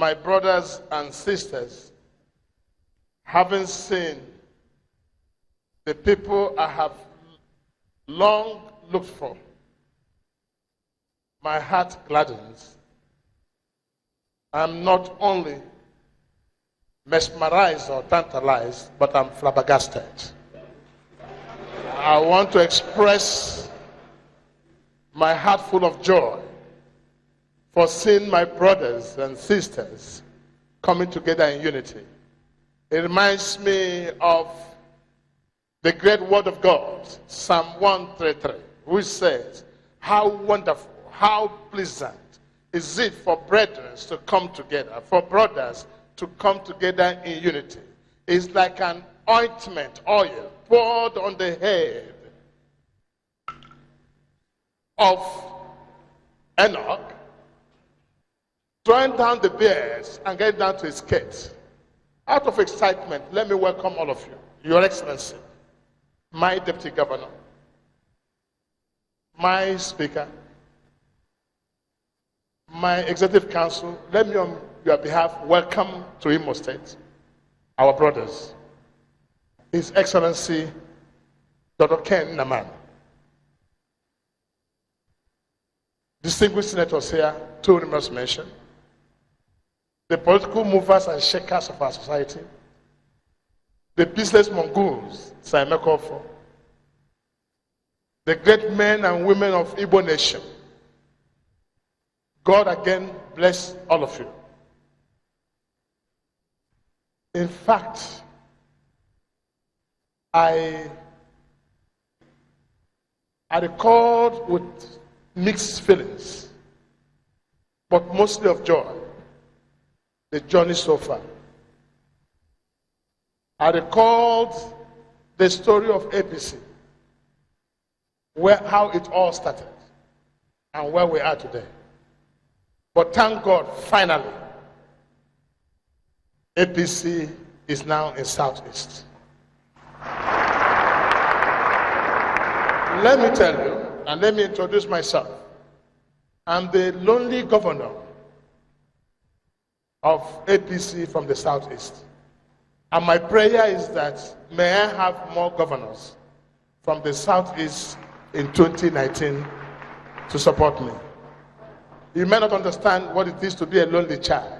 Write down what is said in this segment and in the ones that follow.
my brothers and sisters, having seen the people I have long looked for, my heart gladdens. I'm not only mesmerized or tantalized, but I'm flabbergasted. I want to express my heart full of joy for seeing my brothers and sisters coming together in unity. It reminds me of the great word of God, Psalm 133, which says, how wonderful, how pleasant is it for brethren to come together, for brothers to come together in unity. It's like an ointment, oil, poured on the head of Enoch, drawing down the beards and getting down to his skirt. Out of excitement, let me welcome all of you, Your Excellency, my Deputy Governor, my Speaker, my Executive Council. Let me on your behalf welcome to Imo State, our brothers, His Excellency Dr. Ken Naman, distinguished senators here, two numerous mention, the political movers and shakers of our society, the business mongols, Saimekofo, the great men and women of Igbo nation. God again bless all of you. In fact, I record with mixed feelings, but mostly of joy, the journey so far. I recalled the story of APC, how it all started and where we are today. But thank God, finally, APC is now in Southeast. Let me tell you, and let me introduce myself. I'm the lonely governor of APC from the Southeast. And my prayer is that may I have more governors from the Southeast in 2019 to support me. You may not understand what it is to be a lonely child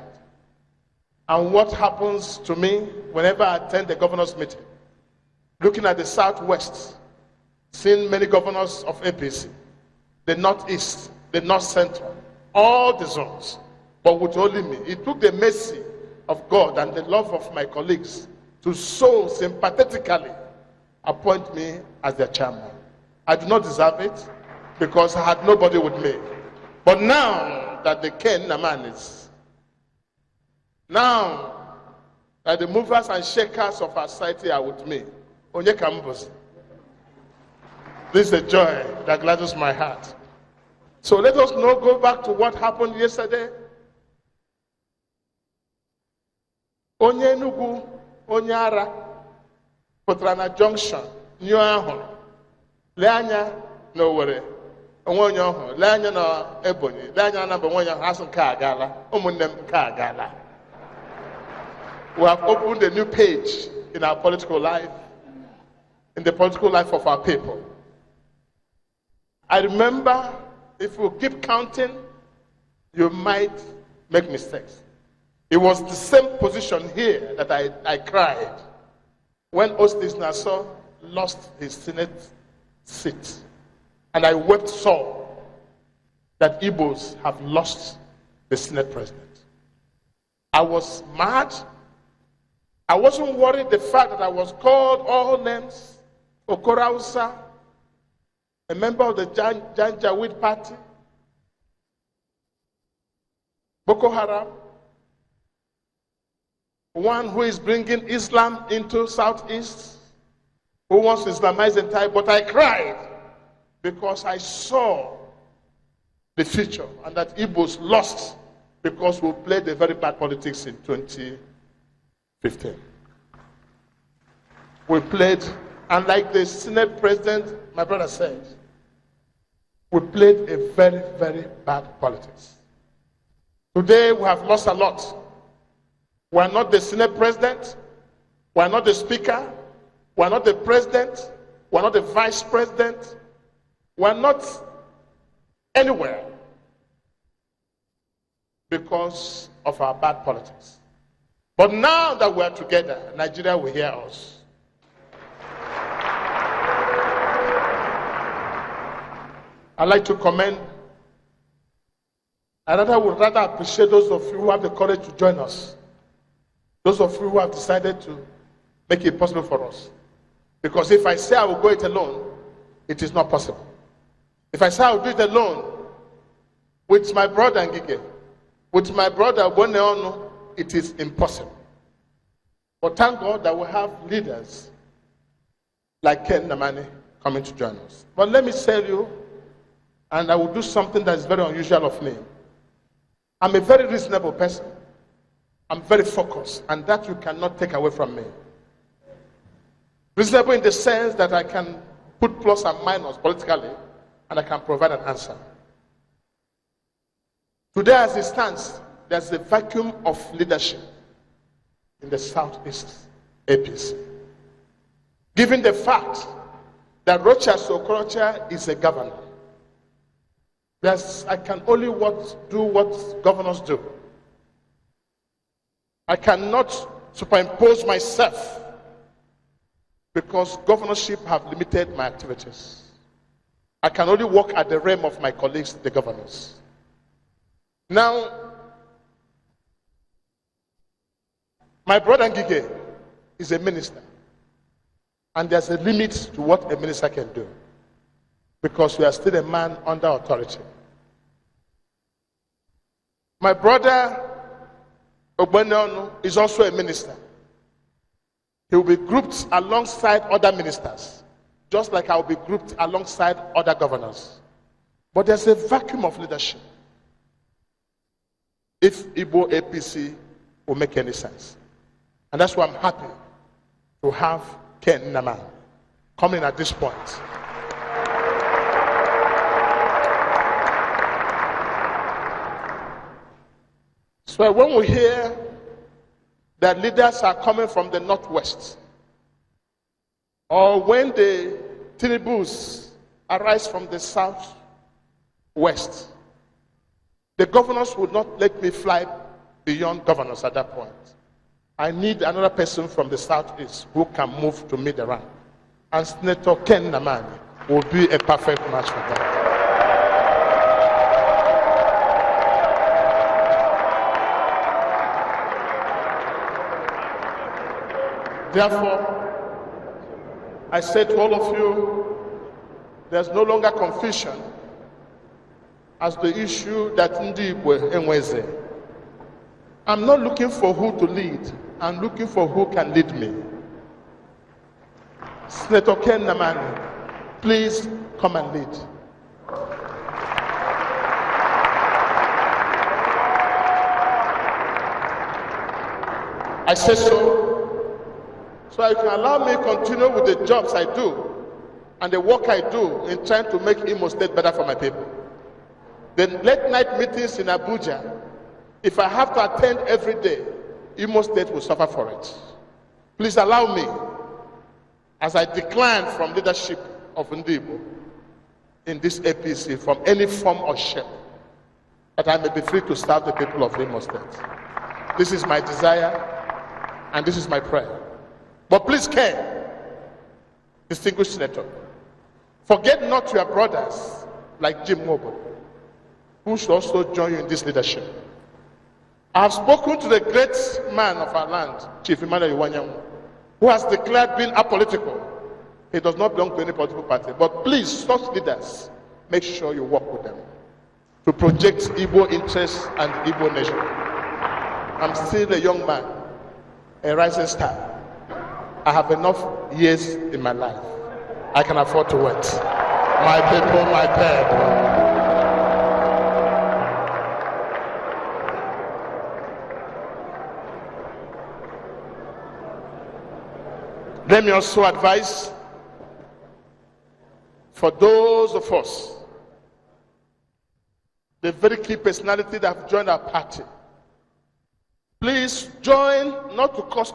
and what happens to me whenever I attend the governor's meeting. Looking at the Southwest, seeing many governors of APC, the Northeast, the North Central, all the zones, but with only me. It took the mercy of God and the love of my colleagues to so sympathetically appoint me as their chairman. I do not deserve it because I had nobody with me. But now that the Ken Naman is, now that the movers and shakers of our society are with me, Onye Kambos, this is a joy that gladdens my heart. So let us now go back to what happened yesterday. Onye Nugu, Onye Ara, Potrana Junction, New Ahon, Leanya, Nowhere. Onye ọhụrụ, lee anya na Ebonyi, lee anya na onye ọhụrụ, asị nke agala, ụmụnne m nke agala. We have opened a new page in our political life, in the political life of our people. I remember, if you keep counting, you might make mistakes. It was the same position here that I cried when S.East Nassau lost his Senate seat. And I wept sore that Igbos have lost the Senate president. I was mad. I wasn't worried the fact that I was called all names. Okorocha, a member of the Janjaweed party. Boko Haram, one who is bringing Islam into Southeast, who wants to Islamize the entire, but I cried because I saw the future and that Igbos lost because we played a very bad politics in 2015. We played, and like the Senate president, my brother said, we played a very, very bad politics. Today we have lost a lot, We are not the Senate president. We are not the speaker. We are not the president. We are not the vice president. We are not anywhere because of our bad politics. But now that we are together, Nigeria will hear us. I'd like to commend, I would rather appreciate those of you who have the courage to join us. Those of you who have decided to make it possible for us. Because if I say I will go it alone, it is not possible. If I say I will do it alone, with my brother Ngige, with my brother Boneonu, it is impossible. But thank God that we have leaders like Ken Namani coming to join us. But let me tell you, and I will do something that is very unusual of me. I'm a very reasonable person. I'm very focused, and that you cannot take away from me. Reasonable in the sense that I can put plus and minus politically, and I can provide an answer. Today, as it stands, there's a vacuum of leadership in the South-East APC. Given the fact that Rochas Okorocha is a governor, I can only do what governors do. I cannot superimpose myself because governorship have limited my activities. I can only work at the realm of my colleagues, the governors. Now, my brother Ngige is a minister, and there's a limit to what a minister can do because we are still a man under authority. My brother Ogbononu is also a minister. He will be grouped alongside other ministers, just like I will be grouped alongside other governors. But there's a vacuum of leadership if Igbo APC will make any sense. And that's why I'm happy to have Ken Naman coming at this point. So when we hear that leaders are coming from the northwest, or when the Tinubus arise from the southwest, the governors would not let me fly beyond governors at that point. I need another person from the southeast who can move to meet the rank. And Senator Ken Namani will be a perfect match for that. Therefore, I say to all of you, there's no longer confusion as the issue that Ndi Igbo enweze. I'm not looking for who to lead. I'm looking for who can lead me. Senator Ken Namani, please come and lead. I say so you can allow me to continue with the jobs I do and the work I do in trying to make Imo State better for my people. The late night meetings in Abuja, if I have to attend every day, Imo State will suffer for it. Please allow me, as I decline from leadership of Ndibo in this APC from any form or shape, that I may be free to serve the people of Imo State. This is my desire and this is my prayer. But please care, distinguished senator, forget not your brothers like Jim Mobile, who should also join you in this leadership. I have spoken to the great man of our land, Chief Emmanuel Iwanyanwu, who has declared being apolitical. He does not belong to any political party. But please, such leaders, make sure you work with them to project Igbo interests and Igbo nation. I'm still a young man, a rising star. I have enough years in my life. I can afford to wait. My people, my people. Let me also advise for those of us, the very key personality that have joined our party, Please join not to cause